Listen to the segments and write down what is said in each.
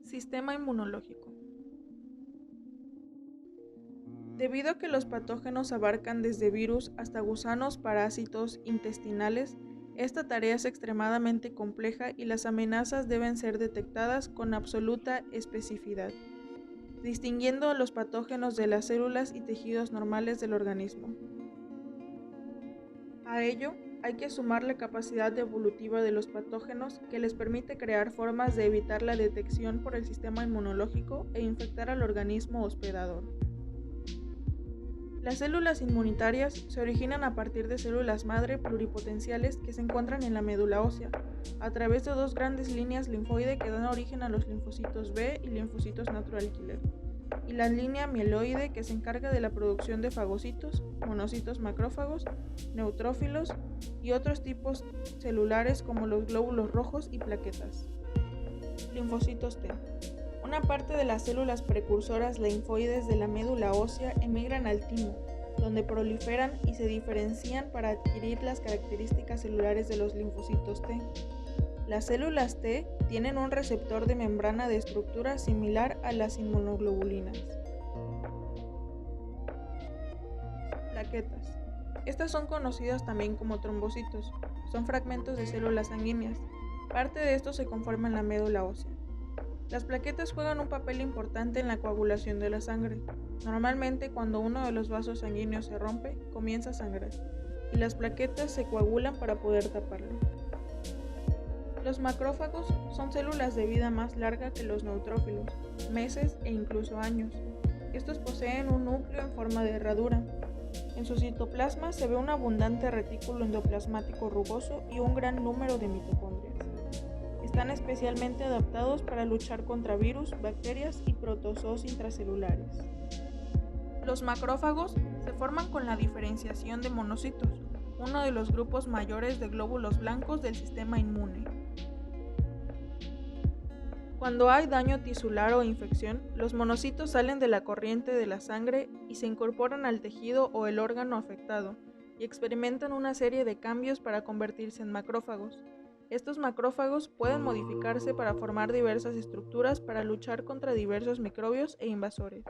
Sistema inmunológico. Debido a que los patógenos abarcan desde virus hasta gusanos, parásitos intestinales, esta tarea es extremadamente compleja y las amenazas deben ser detectadas con absoluta especificidad, distinguiendo a los patógenos de las células y tejidos normales del organismo. A ello, hay que sumar la capacidad evolutiva de los patógenos que les permite crear formas de evitar la detección por el sistema inmunológico e infectar al organismo hospedador. Las células inmunitarias se originan a partir de células madre pluripotenciales que se encuentran en la médula ósea, a través de dos grandes líneas linfoide que dan origen a los linfocitos B y linfocitos natural killer, y la línea mieloide que se encarga de la producción de fagocitos, monocitos macrófagos, neutrófilos y otros tipos celulares como los glóbulos rojos y plaquetas. Linfocitos T. Una parte de las células precursoras linfoides de la médula ósea emigran al timo, donde proliferan y se diferencian para adquirir las características celulares de los linfocitos T. Las células T tienen un receptor de membrana de estructura similar a las inmunoglobulinas. Plaquetas. Estas son conocidas también como trombocitos. Son fragmentos de células sanguíneas. Parte de estos se conforma en la médula ósea. Las plaquetas juegan un papel importante en la coagulación de la sangre. Normalmente, cuando uno de los vasos sanguíneos se rompe, comienza a sangrar, y las plaquetas se coagulan para poder taparlo. Los macrófagos son células de vida más larga que los neutrófilos, meses e incluso años. Estos poseen un núcleo en forma de herradura. En su citoplasma se ve un abundante retículo endoplasmático rugoso y un gran número de mitocondrias. Están especialmente adaptados para luchar contra virus, bacterias y protozoos intracelulares. Los macrófagos se forman con la diferenciación de monocitos, uno de los grupos mayores de glóbulos blancos del sistema inmune. Cuando hay daño tisular o infección, los monocitos salen de la corriente de la sangre y se incorporan al tejido o el órgano afectado y experimentan una serie de cambios para convertirse en macrófagos. Estos macrófagos pueden modificarse para formar diversas estructuras para luchar contra diversos microbios e invasores.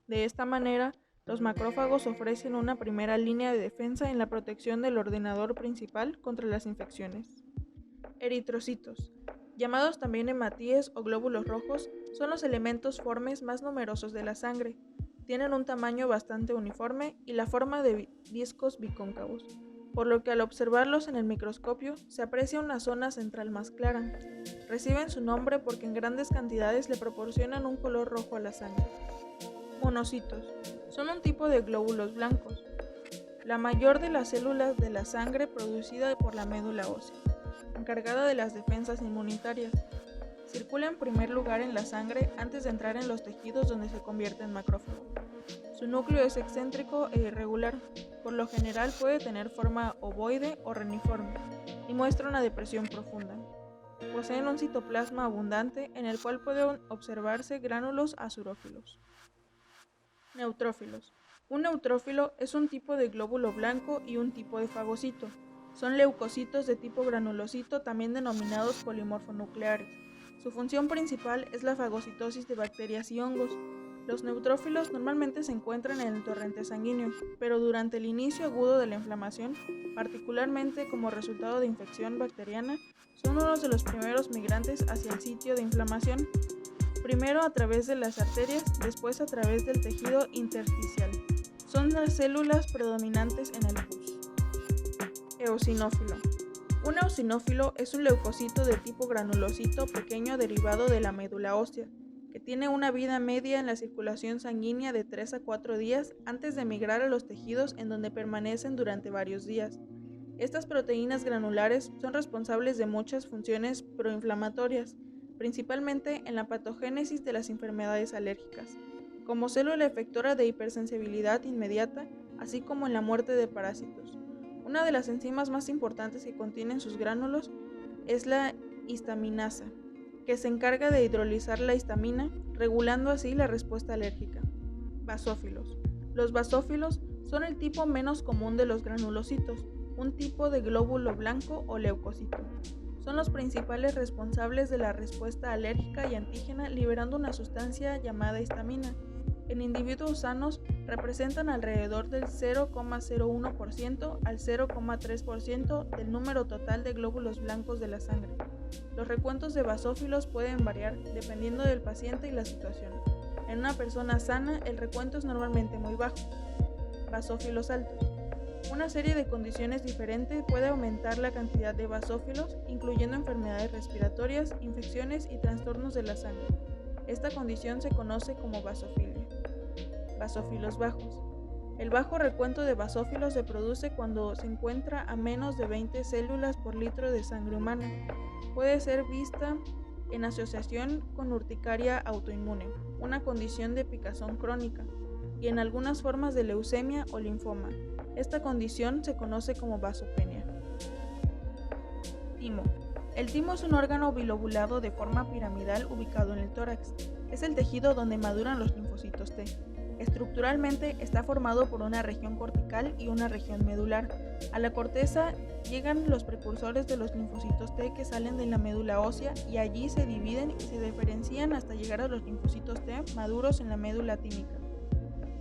De esta manera, los macrófagos ofrecen una primera línea de defensa en la protección del ordenador principal contra las infecciones. Eritrocitos, llamados también hematíes o glóbulos rojos, son los elementos formes más numerosos de la sangre. Tienen un tamaño bastante uniforme y la forma de discos bicóncavos, por lo que al observarlos en el microscopio se aprecia una zona central más clara. Reciben su nombre porque en grandes cantidades le proporcionan un color rojo a la sangre. Monocitos son un tipo de glóbulos blancos, la mayor de las células de la sangre producida por la médula ósea, encargada de las defensas inmunitarias. Circula en primer lugar en la sangre antes de entrar en los tejidos donde se convierte en macrófago. Su núcleo es excéntrico e irregular, por lo general puede tener forma ovoide o reniforme, y muestra una depresión profunda. Poseen un citoplasma abundante en el cual pueden observarse gránulos azurófilos. Neutrófilos. Un neutrófilo es un tipo de glóbulo blanco y un tipo de fagocito. Son leucocitos de tipo granulocito, también denominados polimorfonucleares. Su función principal es la fagocitosis de bacterias y hongos. Los neutrófilos normalmente se encuentran en el torrente sanguíneo, pero durante el inicio agudo de la inflamación, particularmente como resultado de infección bacteriana, son uno de los primeros migrantes hacia el sitio de inflamación, primero a través de las arterias, después a través del tejido intersticial. Son las células predominantes en el pus. Eosinófilo. Un eosinófilo es un leucocito de tipo granulocito pequeño derivado de la médula ósea, que tiene una vida media en la circulación sanguínea de 3 a 4 días antes de migrar a los tejidos en donde permanecen durante varios días. Estas proteínas granulares son responsables de muchas funciones proinflamatorias, principalmente en la patogénesis de las enfermedades alérgicas, como célula efectora de hipersensibilidad inmediata, así como en la muerte de parásitos. Una de las enzimas más importantes que contienen sus gránulos es la histaminasa, que se encarga de hidrolizar la histamina, regulando así la respuesta alérgica. Basófilos. Los basófilos son el tipo menos común de los granulocitos, un tipo de glóbulo blanco o leucocito. Son los principales responsables de la respuesta alérgica y antígena, liberando una sustancia llamada histamina. En individuos sanos representan alrededor del 0,01% al 0,3% del número total de glóbulos blancos de la sangre. Los recuentos de basófilos pueden variar dependiendo del paciente y la situación. En una persona sana, el recuento es normalmente muy bajo. Basófilos altos. Una serie de condiciones diferentes puede aumentar la cantidad de basófilos, incluyendo enfermedades respiratorias, infecciones y trastornos de la sangre. Esta condición se conoce como basofilia. Basófilos bajos. El bajo recuento de basófilos se produce cuando se encuentra a menos de 20 células por litro de sangre humana. Puede ser vista en asociación con urticaria autoinmune, una condición de picazón crónica, y en algunas formas de leucemia o linfoma. Esta condición se conoce como vasopenia. Timo. El timo es un órgano bilobulado de forma piramidal ubicado en el tórax. Es el tejido donde maduran los linfocitos T. Estructuralmente está formado por una región cortical y una región medular. A la corteza llegan los precursores de los linfocitos T que salen de la médula ósea y allí se dividen y se diferencian hasta llegar a los linfocitos T maduros en la médula tímica.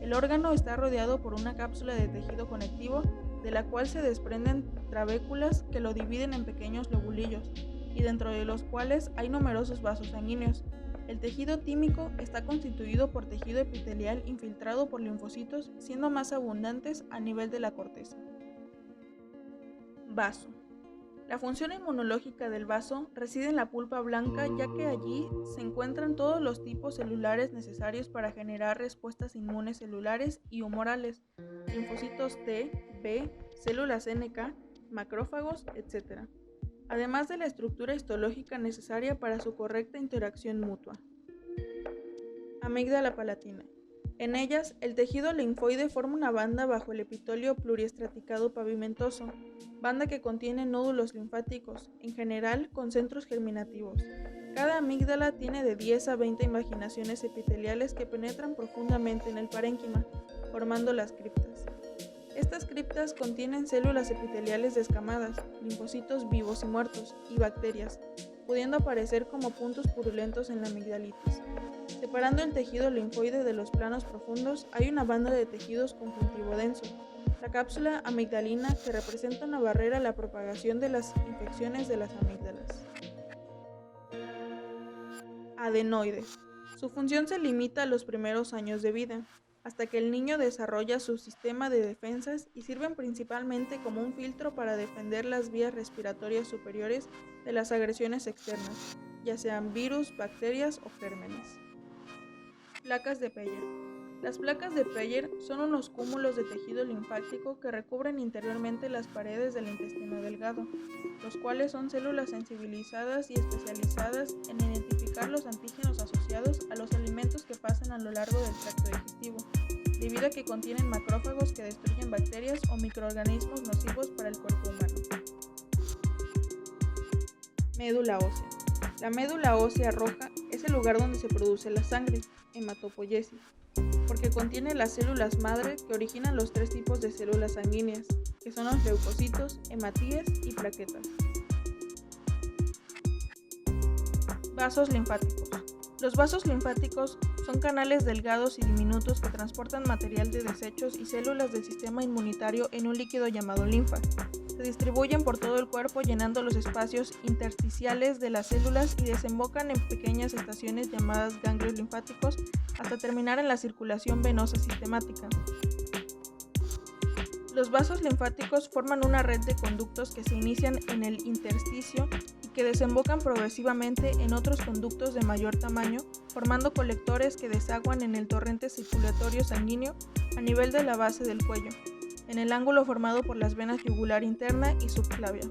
El órgano está rodeado por una cápsula de tejido conectivo, de la cual se desprenden trabéculas que lo dividen en pequeños lobulillos, y dentro de los cuales hay numerosos vasos sanguíneos. El tejido tímico está constituido por tejido epitelial infiltrado por linfocitos, siendo más abundantes a nivel de la corteza. Vaso. La función inmunológica del vaso reside en la pulpa blanca, ya que allí se encuentran todos los tipos celulares necesarios para generar respuestas inmunes celulares y humorales, linfocitos T, B, células NK, macrófagos, etc., además de la estructura histológica necesaria para su correcta interacción mutua. Amígdala palatina. En ellas, el tejido linfoide forma una banda bajo el epitelio pluriestraticado pavimentoso, banda que contiene nódulos linfáticos, en general con centros germinativos. Cada amígdala tiene de 10 a 20 invaginaciones epiteliales que penetran profundamente en el parénquima, formando las criptas. Estas criptas contienen células epiteliales descamadas, linfocitos vivos y muertos, y bacterias, pudiendo aparecer como puntos purulentos en la amigdalitis. Separando el tejido linfoide de los planos profundos, hay una banda de tejidos conjuntivo denso, la cápsula amigdalina, que representa una barrera a la propagación de las infecciones de las amígdalas. Adenoides. Su función se limita a los primeros años de vida, hasta que el niño desarrolla su sistema de defensas, y sirven principalmente como un filtro para defender las vías respiratorias superiores de las agresiones externas, ya sean virus, bacterias o gérmenes. Placas de Peyer. Las placas de Peyer son unos cúmulos de tejido linfático que recubren interiormente las paredes del intestino delgado, los cuales son células sensibilizadas y especializadas en identificar los antígenos asociados a los alimentos que pasan a lo largo del tracto digestivo, debido a que contienen macrófagos que destruyen bacterias o microorganismos nocivos para el cuerpo humano. Médula ósea. La médula ósea roja es el lugar donde se produce la sangre, hematopoiesis, porque contiene las células madre que originan los 3 tipos de células sanguíneas, que son los leucocitos, hematíes y plaquetas. Vasos linfáticos. Los vasos linfáticos son canales delgados y diminutos que transportan material de desechos y células del sistema inmunitario en un líquido llamado linfa. Se distribuyen por todo el cuerpo llenando los espacios intersticiales de las células y desembocan en pequeñas estaciones llamadas ganglios linfáticos hasta terminar en la circulación venosa sistemática. Los vasos linfáticos forman una red de conductos que se inician en el intersticio y que desembocan progresivamente en otros conductos de mayor tamaño, formando colectores que desaguan en el torrente circulatorio sanguíneo a nivel de la base del cuello, en el ángulo formado por las venas yugular interna y subclavia.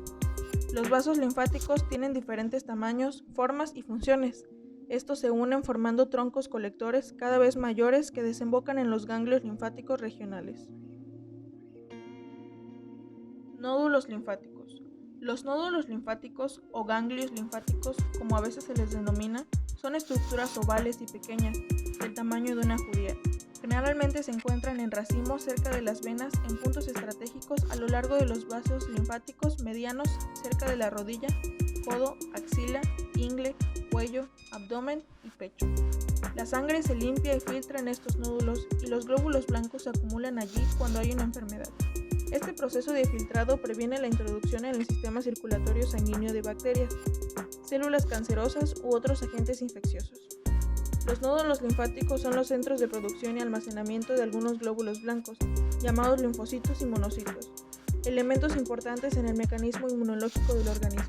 Los vasos linfáticos tienen diferentes tamaños, formas y funciones. Estos se unen formando troncos colectores cada vez mayores que desembocan en los ganglios linfáticos regionales. Nódulos linfáticos. Los nódulos linfáticos o ganglios linfáticos, como a veces se les denomina, son estructuras ovales y pequeñas, del tamaño de una judía. Generalmente se encuentran en racimos cerca de las venas en puntos estratégicos a lo largo de los vasos linfáticos medianos cerca de la rodilla, codo, axila, ingle, cuello, abdomen y pecho. La sangre se limpia y filtra en estos nódulos y los glóbulos blancos se acumulan allí cuando hay una enfermedad. Este proceso de filtrado previene la introducción en el sistema circulatorio sanguíneo de bacterias, células cancerosas u otros agentes infecciosos. Los nódulos linfáticos son los centros de producción y almacenamiento de algunos glóbulos blancos, llamados linfocitos y monocitos, elementos importantes en el mecanismo inmunológico del organismo.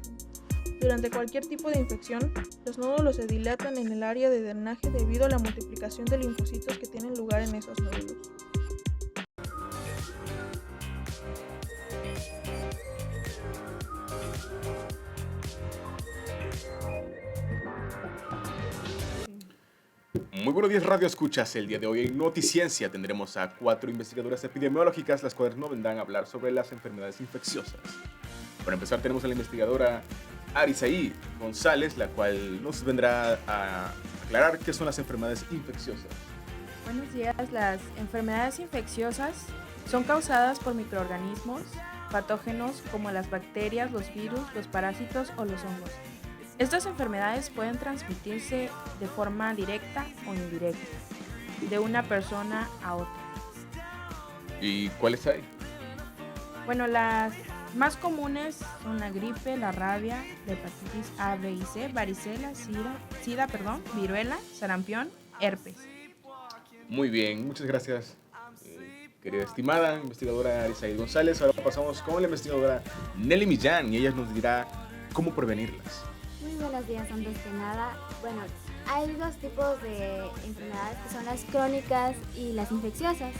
Durante cualquier tipo de infección, los nódulos se dilatan en el área de drenaje debido a la multiplicación de linfocitos que tienen lugar en esos nódulos. Muy buenos días, Radio Escuchas. El día de hoy en Noticiencia tendremos a 4 investigadoras epidemiológicas, las cuales nos vendrán a hablar sobre las enfermedades infecciosas. Para empezar tenemos a la investigadora Arisaí González, la cual nos vendrá a aclarar qué son las enfermedades infecciosas. Buenos días. Las enfermedades infecciosas son causadas por microorganismos patógenos como las bacterias, los virus, los parásitos o los hongos. Estas enfermedades pueden transmitirse de forma directa o indirecta, de una persona a otra. ¿Y cuáles hay? Bueno, las más comunes son la gripe, la rabia, la hepatitis A, B y C, varicela, sida, viruela, sarampión, herpes. Muy bien, muchas gracias, querida estimada investigadora Arisaí González. Ahora pasamos con la investigadora Nelly Millán y ella nos dirá cómo prevenirlas. Muy buenos días, antes que nada. Bueno, hay dos tipos de enfermedades que son las crónicas y las infecciosas.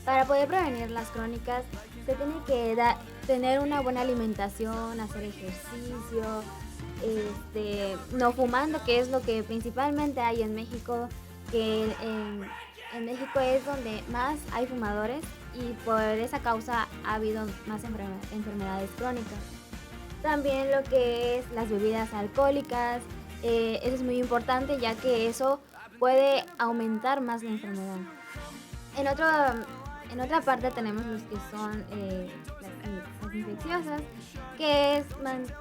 Para poder prevenir las crónicas se tiene que tener una buena alimentación, hacer ejercicio, no fumando, que es lo que principalmente hay en México, que en México es donde más hay fumadores y por esa causa ha habido más enfermedades crónicas. También lo que es las bebidas alcohólicas, eso es muy importante ya que eso puede aumentar más la enfermedad. En otra parte tenemos los que son las infecciosas, que es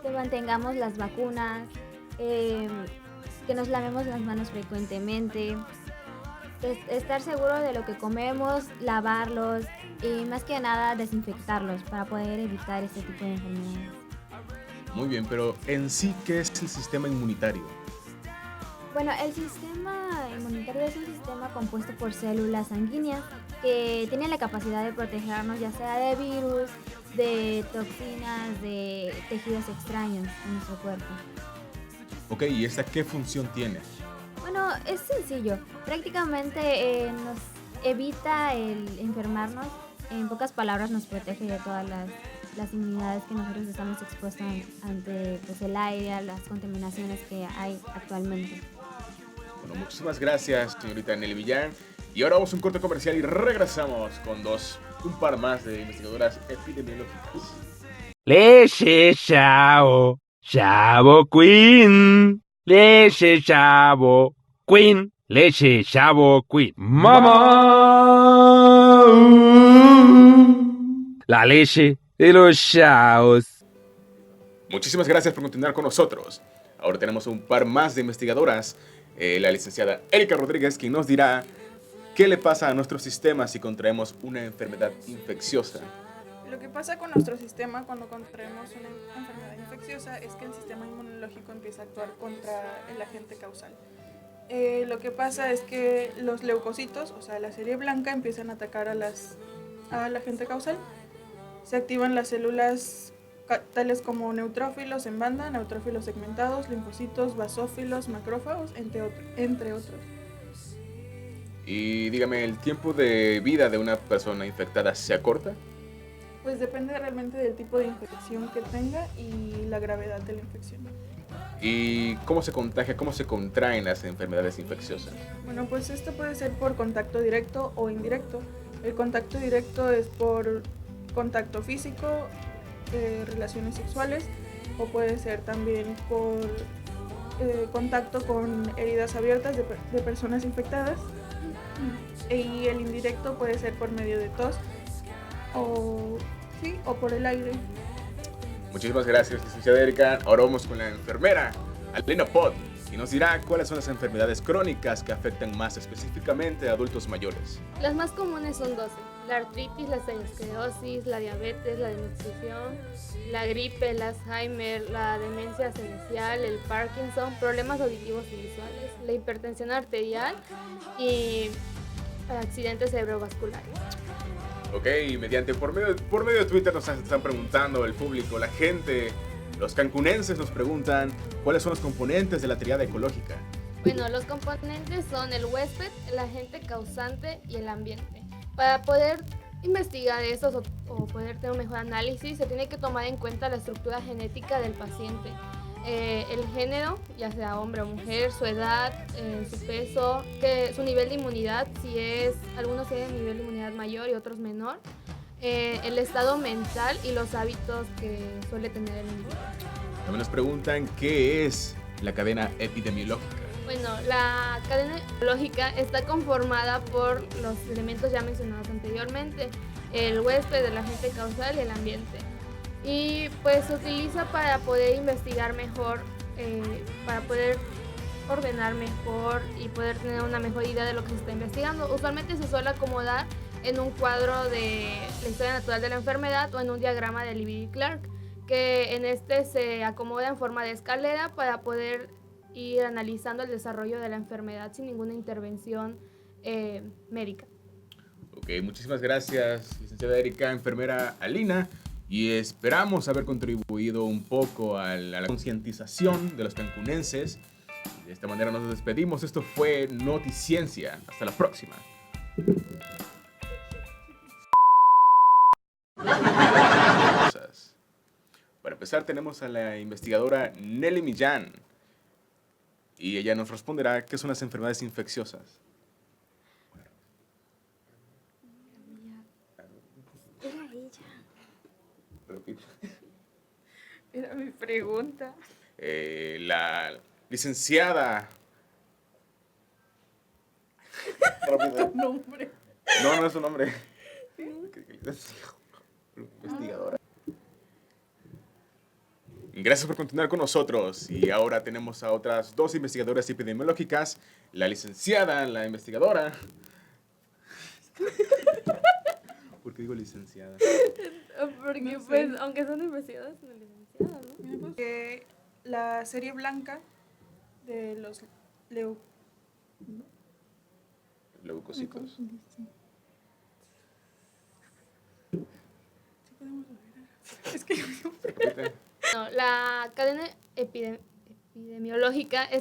que mantengamos las vacunas, que nos lavemos las manos frecuentemente, estar seguro de lo que comemos, lavarlos y más que nada desinfectarlos para poder evitar este tipo de enfermedades. Muy bien, pero en sí, ¿qué es el sistema inmunitario? Bueno, el sistema inmunitario es un sistema compuesto por células sanguíneas que tiene la capacidad de protegernos ya sea de virus, de toxinas, de tejidos extraños en nuestro cuerpo. Ok, ¿y esta qué función tiene? Bueno, es sencillo. Prácticamente nos evita el enfermarnos. En pocas palabras, nos protege de todas las inmunidades que nosotros estamos expuestos ante el aire, las contaminaciones que hay actualmente. Bueno, muchísimas gracias, señorita Nelly Millán. Y ahora vamos a un corte comercial y regresamos con un par más de investigadoras epidemiológicas. Leche Chavo, Chavo Queen, Leche Chavo Queen, Leche Chavo Queen. Mamá, la leche de los chavos. Muchísimas gracias por continuar con nosotros. Ahora tenemos un par más de investigadoras. La licenciada Erika Rodríguez, quien nos dirá qué le pasa a nuestro sistema si contraemos una enfermedad infecciosa. Lo que pasa con nuestro sistema cuando contraemos una enfermedad infecciosa es que el sistema inmunológico empieza a actuar contra el agente causal. Lo que pasa es que los leucocitos, o sea, la serie blanca, empiezan a atacar al agente causal. Se activan las células tales como neutrófilos en banda, neutrófilos segmentados, linfocitos, basófilos, macrófagos, entre otros. Y dígame, ¿el tiempo de vida de una persona infectada se acorta? Pues depende realmente del tipo de infección que tenga y la gravedad de la infección. ¿Y cómo se contagia, cómo se contraen las enfermedades infecciosas? Bueno, pues esto puede ser por contacto directo o indirecto. El contacto directo es por contacto físico, relaciones sexuales, o puede ser también por contacto con heridas abiertas de personas infectadas. Y el indirecto puede ser por medio de tos o por el aire. Muchísimas gracias, licenciada Erika. Ahora vamos con la enfermera, Alina Pot, y nos dirá cuáles son las enfermedades crónicas que afectan más específicamente a adultos mayores. Las más comunes son 12. La artritis, la esclerosis, la diabetes, la desnutrición, la gripe, el Alzheimer, la demencia cerebral, el Parkinson, problemas auditivos y visuales, la hipertensión arterial y accidentes cerebrovasculares. Ok, por medio de Twitter nos están preguntando el público, la gente, los cancunenses nos preguntan cuáles son los componentes de la triada ecológica. Bueno, los componentes son el huésped, el agente causante y el ambiente. Para poder investigar estos o poder tener un mejor análisis, se tiene que tomar en cuenta la estructura genética del paciente, el género, ya sea hombre o mujer, su edad, su peso, su nivel de inmunidad, algunos tienen nivel de inmunidad mayor y otros menor, el estado mental y los hábitos que suele tener el individuo. También nos preguntan qué es la cadena epidemiológica. Bueno, la cadena epidemiológica está conformada por los elementos ya mencionados anteriormente, el huésped, el agente causal y el ambiente. Y pues se utiliza para poder investigar mejor, para poder ordenar mejor y poder tener una mejor idea de lo que se está investigando. Usualmente se suele acomodar en un cuadro de la historia natural de la enfermedad o en un diagrama de Levy-Clark, que en este se acomoda en forma de escalera para poder ir analizando el desarrollo de la enfermedad sin ninguna intervención médica. Ok, muchísimas gracias, licenciada Erika, enfermera Alina, y esperamos haber contribuido un poco a la concientización de los cancunenses. De esta manera nos despedimos. Esto fue Noticiencia. Hasta la próxima. Para empezar tenemos a la investigadora Nelly Millán y ella nos responderá qué son las enfermedades infecciosas. Era ella. Repito. Era mi pregunta. La licenciada... Nombre. No es su nombre. Investigadora. Gracias por continuar con nosotros. Y ahora tenemos a otras dos investigadoras epidemiológicas. La licenciada, la investigadora. ¿Por qué digo licenciada? Porque No sé. pues, aunque son investigadoras, son licenciadas, ¿no? La serie blanca de los Leucocitos. Es que Repite. No, la cadena epidemiológica es